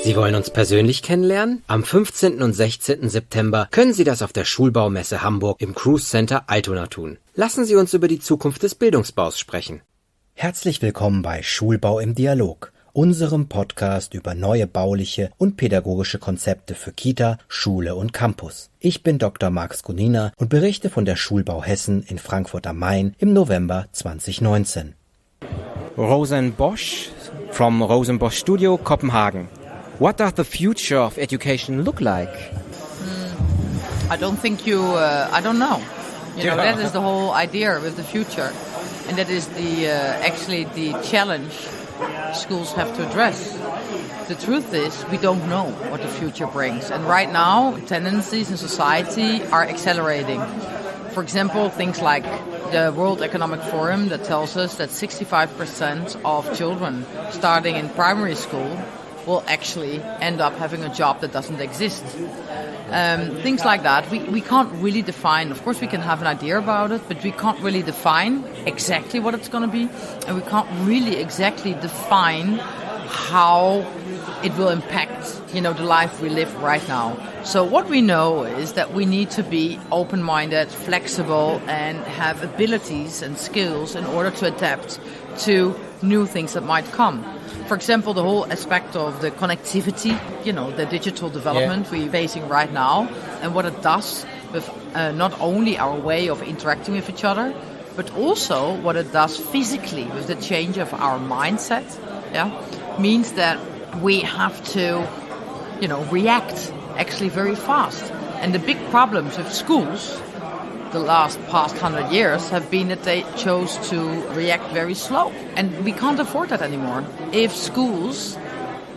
Sie wollen uns persönlich kennenlernen? Am 15. und 16. September können Sie das auf der Schulbau-Messe Hamburg im Cruise Center Altona tun. Lassen Sie uns über die Zukunft des Bildungsbaus sprechen. Herzlich willkommen bei Schulbau im Dialog, unserem Podcast über neue bauliche und pädagogische Konzepte für Kita, Schule und Campus. Ich bin Dr. Marx Gunina und berichte von der Schulbau Hessen in Frankfurt am Main im November 2019. Rosan Bosch from Rosan Bosch Studio, Copenhagen. What does the future of education look like? I don't think I don't know. That is the whole idea with the future. And that is actually the challenge schools have to address. The truth is, we don't know what the future brings. And right now, tendencies in society are accelerating. For example, things like the World Economic Forum that tells us that 65% of children starting in primary school will actually end up having a job that doesn't exist. Things like that, we can't really define. Of course, we can have an idea about it, but we can't really define exactly what it's going to be, and we can't really exactly define how it will impact, the life we live right now. So what we know is that we need to be open-minded, flexible, and have abilities and skills in order to adapt to new things that might come. For example, the whole aspect of the connectivity, the digital development we're facing right now, and what it does with not only our way of interacting with each other, but also what it does physically with the change of our mindset, means that we have to, react actually very fast. And the big problems with schools the past 100 years have been that they chose to react very slow. And we can't afford that anymore. If schools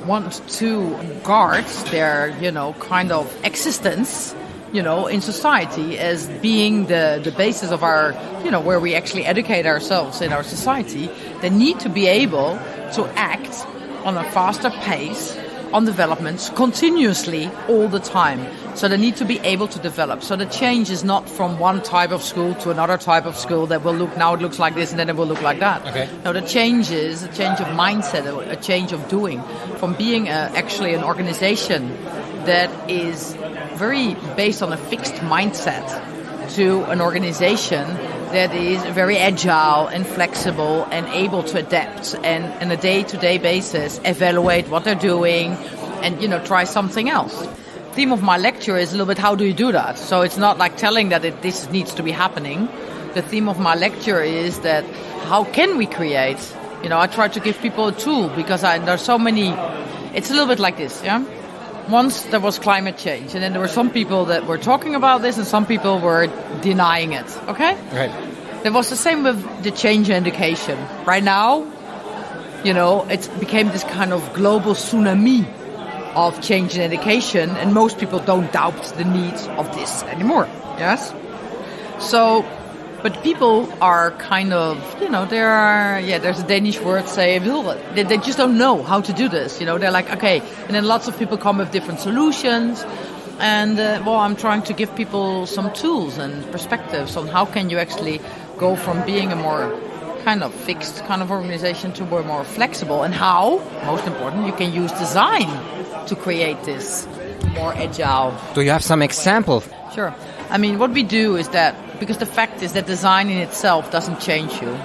want to guard their, kind of existence, in society as being the basis of our, where we actually educate ourselves in our society, they need to be able to act on a faster pace on developments continuously all the time. So they need to be able to develop. So the change is not from one type of school to another type of school that will look, now it looks like this and then it will look like that. Okay. No, the change is a change of mindset, a change of doing. From being actually an organization that is very based on a fixed mindset to an organization that is very agile and flexible and able to adapt and on a day-to-day basis evaluate what they're doing and, try something else. The theme of my lecture is a little bit how do you do that? So it's not like telling that this needs to be happening. The theme of my lecture is that how can we create? I try to give people a tool because there's so many. It's a little bit like this, yeah? Once there was climate change, and then there were some people that were talking about this and some people were denying it, okay? Right. There was the same with the change in education. Right now, it became this kind of global tsunami of change in education, and most people don't doubt the need of this anymore, yes? So, but people are kind of, there's a Danish word, say, they just don't know how to do this, they're like, okay, and then lots of people come with different solutions, and, I'm trying to give people some tools and perspectives on how can you actually go from being a more kind of fixed kind of organization to a more flexible, and how, most important, you can use design to create this more agile. Do you have some examples? Sure. I mean, what we do is that, because the fact is that design in itself doesn't change you,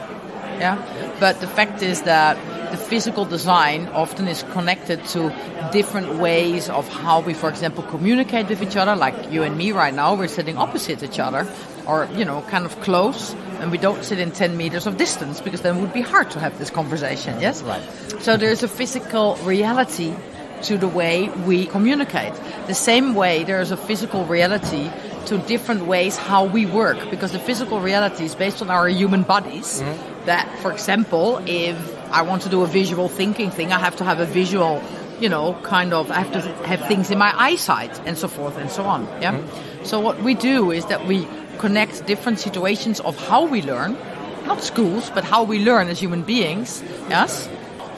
but the fact is that the physical design often is connected to different ways of how we, for example, communicate with each other. Like you and me right now, we're sitting opposite each other, or, kind of close, and we don't sit in 10 meters of distance, because then it would be hard to have this conversation, yes? Right. So there's a physical reality to the way we communicate. The same way there's a physical reality to different ways how we work, because the physical reality is based on our human bodies. Mm-hmm. That, for example, if I want to do a visual thinking thing, I have to have a visual, I have to have things in my eyesight and so forth and so on. Yeah. Mm-hmm. So what we do is that we connect different situations of how we learn, not schools, but how we learn as human beings, yes,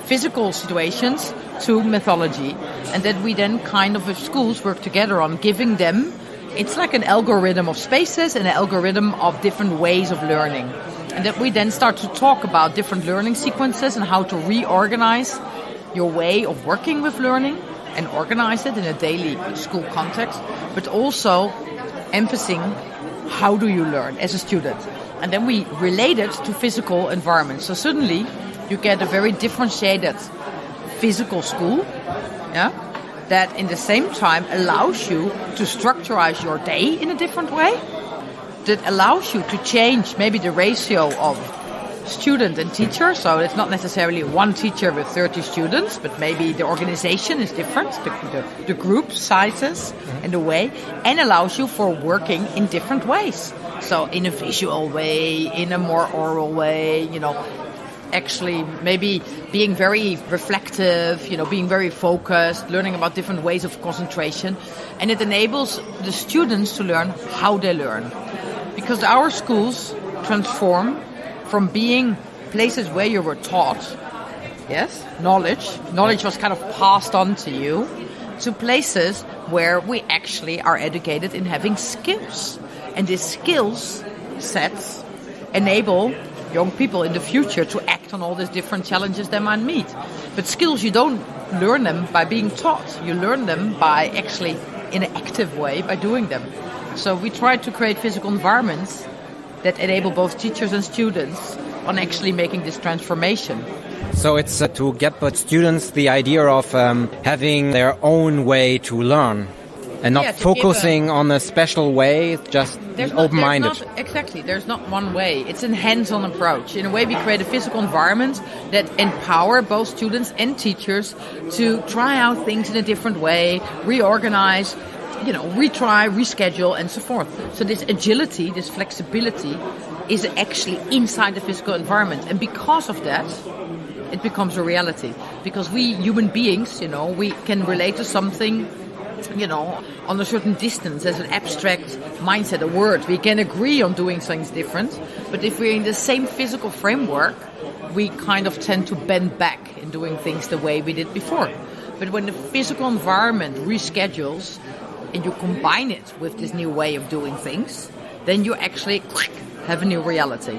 physical situations to methodology, and that we then kind of with schools work together on giving them, it's like an algorithm of spaces and an algorithm of different ways of learning. And that we then start to talk about different learning sequences and how to reorganize your way of working with learning and organize it in a daily school context, but also emphasizing how do you learn as a student. And then we relate it to physical environments. So suddenly you get a very differentiated physical school, that in the same time allows you to structurize your day in a different way, that allows you to change maybe the ratio of student and teacher. So it's not necessarily one teacher with 30 students, but maybe the organization is different, the group sizes and the way, and allows you for working in different ways. So in a visual way, in a more oral way, actually maybe being very reflective, being very focused, learning about different ways of concentration. And it enables the students to learn how they learn. Because our schools transform from being places where you were taught, knowledge was kind of passed on to you, to places where we actually are educated in having skills. And these skills sets enable young people in the future to act on all these different challenges they might meet. But skills, you don't learn them by being taught. You learn them by actually, in an active way, by doing them. So we try to create physical environments that enable both teachers and students on actually making this transformation. So it's to get the students the idea of having their own way to learn and not focusing on a special way, just open-minded. Exactly, there's not one way. It's a hands-on approach. In a way, we create a physical environment that empower both students and teachers to try out things in a different way, reorganize, retry, reschedule, and so forth. So this agility, this flexibility, is actually inside the physical environment. And because of that, it becomes a reality. Because we human beings, we can relate to something, on a certain distance as an abstract mindset, a word. We can agree on doing things different. But if we're in the same physical framework, we kind of tend to bend back in doing things the way we did before. But when the physical environment reschedules, and you combine it with this new way of doing things, then you actually have a new reality.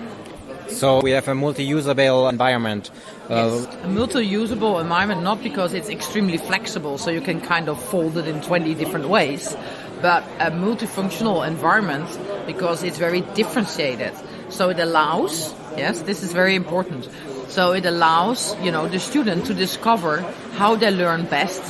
So we have a multi-usable environment. Yes, a multi-usable environment, not because it's extremely flexible, so you can kind of fold it in 20 different ways, but a multifunctional environment because it's very differentiated. So it allows, this is very important, so it allows, the student to discover how they learn best.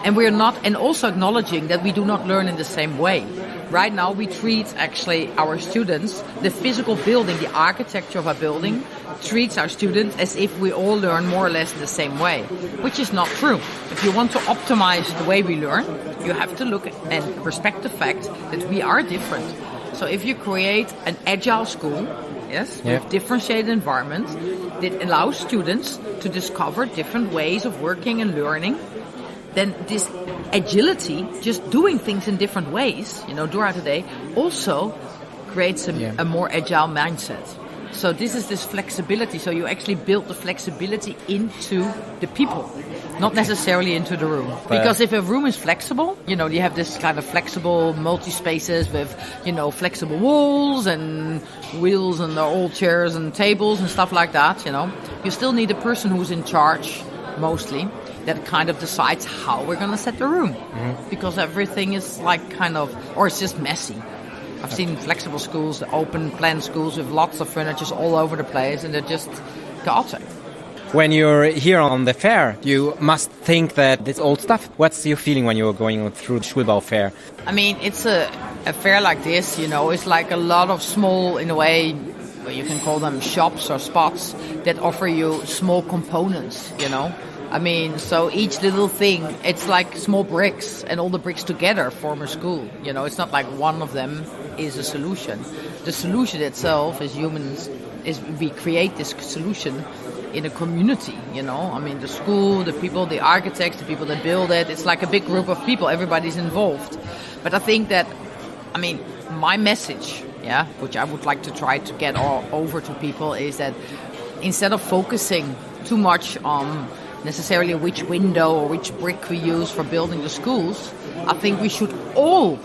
And also acknowledging that we do not learn in the same way. Right now we treat actually our students, the physical building, the architecture of a building, treats our students as if we all learn more or less in the same way, which is not true. If you want to optimize the way we learn, you have to look and respect the fact that we are different. So if you create an agile school, with differentiated environments, that allows students to discover different ways of working and learning, then this agility, just doing things in different ways, throughout the day, also creates a more agile mindset. So this is this flexibility. So you actually build the flexibility into the people, not necessarily into the room. Because if a room is flexible, you have this kind of flexible multi-spaces with, flexible walls and wheels and old chairs and tables and stuff like that, You still need a person who's in charge, mostly, that kind of decides how we're going to set the room. Because everything is or it's just messy. I've seen flexible schools, open plan schools with lots of furniture all over the place, and they're just chaotic. When you're here on the fair, you must think that it's old stuff. What's your feeling when you're going through the Schulbau fair? I mean, it's a fair like this, it's like a lot of small, in a way, you can call them shops or spots that offer you small components, I mean, so each little thing, it's like small bricks, and all the bricks together form a school. It's not like one of them is a solution. The solution itself as humans is we create this solution in a community, I mean, the school, the people, the architects, the people that build it, it's like a big group of people, everybody's involved. But I think that, my message, which I would like to try to get all over to people, is that instead of focusing too much on necessarily which window or which brick we use for building the schools, I think we should all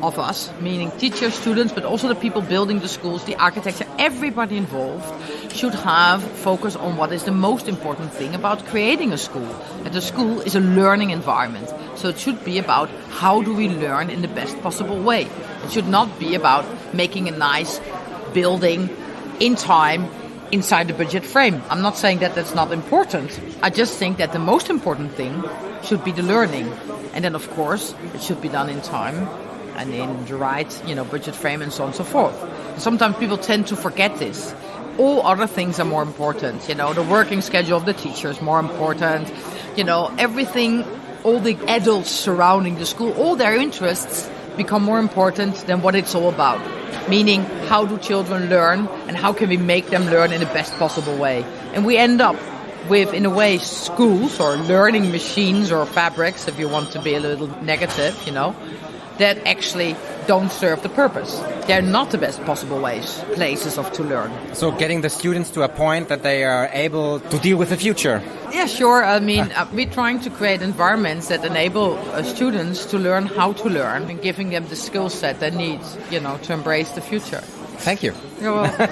of us, meaning teachers, students, but also the people building the schools, the architects, everybody involved, should have focus on what is the most important thing about creating a school. And the school is a learning environment. So it should be about how do we learn in the best possible way. It should not be about making a nice building in time inside the budget frame. I'm not saying that that's not important. I just think that the most important thing should be the learning. And then, of course, it should be done in time and in the right, budget frame and so on and so forth. Sometimes people tend to forget this. All other things are more important. The working schedule of the teacher is more important. Everything, all the adults surrounding the school, all their interests become more important than what it's all about. Meaning, how do children learn and how can we make them learn in the best possible way? And we end up with, in a way, schools or learning machines or fabrics, if you want to be a little negative, that actually don't serve the purpose. They're not the best possible places to learn. So getting the students to a point that they are able to deal with the future. Yeah, sure. We're trying to create environments that enable students to learn how to learn and giving them the skill set they need, to embrace the future. Thank you. You're welcome.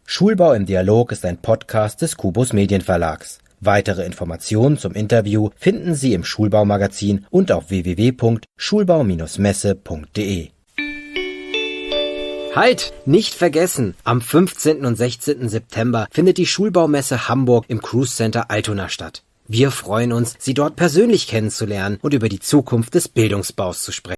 Schulbau im Dialog ist ein Podcast des Kubus Medienverlags. Weitere Informationen zum Interview finden Sie im Schulbau-Magazin und auf www.schulbau-messe.de. Halt! Nicht vergessen! Am 15. und 16. September findet die Schulbaumesse Hamburg im Cruise Center Altona statt. Wir freuen uns, Sie dort persönlich kennenzulernen und über die Zukunft des Bildungsbaus zu sprechen.